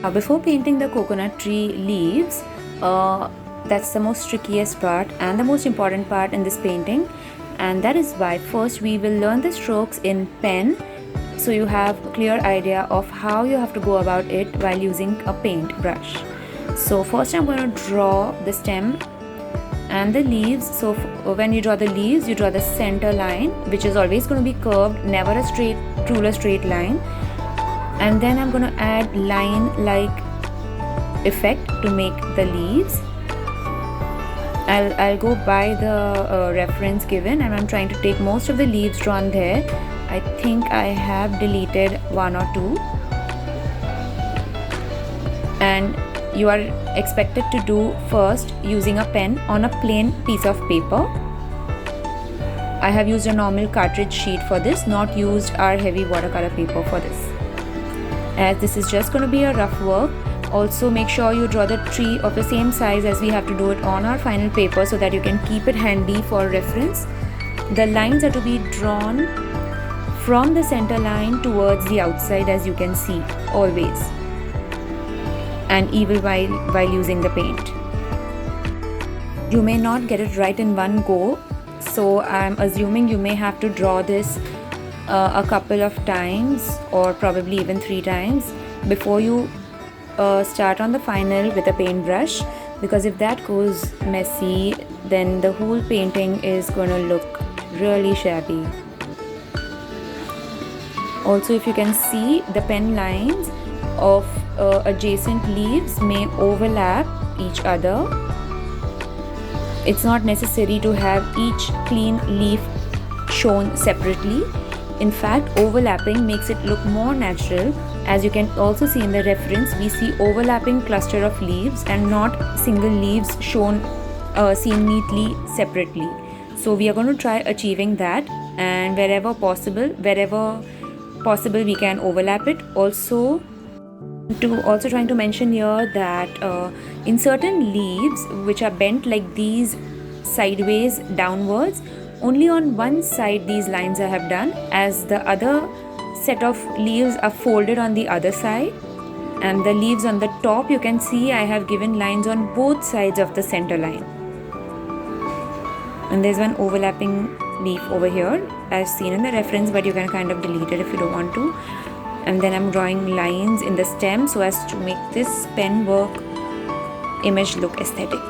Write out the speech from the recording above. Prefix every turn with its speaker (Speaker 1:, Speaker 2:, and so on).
Speaker 1: Now before painting the coconut tree leaves, that's the most trickiest part and the most important part in this painting, and that is why first we will learn the strokes in pen, so you have a clear idea of how you have to go about it while using a paint brush. So first I'm going to draw the stem and the leaves. So when you draw the leaves, you draw the center line, which is always going to be curved, never a straight ruler straight line. And then I'm going to add line like effect to make the leaves. I'll go by the reference given, and I'm trying to take most of the leaves drawn there. I think I have deleted one or two, and you are expected to do first using a pen on a plain piece of paper. I have used a normal cartridge sheet for this, not used our heavy watercolor paper for this, as this is just going to be a rough work. Also make sure you draw the tree of the same size as we have to do it on our final paper, so that you can keep it handy for reference. The lines are to be drawn from the center line towards the outside, as you can see, always, and even while using the paint. You may not get it right in one go, so I'm assuming you may have to draw this a couple of times, or probably even 3 times, before you start on the final with a paintbrush, because if that goes messy, then the whole painting is going to look really shabby. Also, if you can see, the pen lines of adjacent leaves may overlap each other. It's not necessary to have each clean leaf shown separately. In fact, overlapping makes it look more natural. As you can also see in the reference, we see overlapping cluster of leaves and not single leaves shown seen neatly separately. So we are going to try achieving that, and wherever possible we can overlap it. Also trying to mention here that in certain leaves which are bent like these, sideways downwards, only on one side these lines I have done, as the other set of leaves are folded on the other side. And the leaves on the top, you can see I have given lines on both sides of the center line. And there's one overlapping leaf over here as seen in the reference, but you can kind of delete it if you don't want to. And then I'm drawing lines in the stem so as to make this pen work image look aesthetic.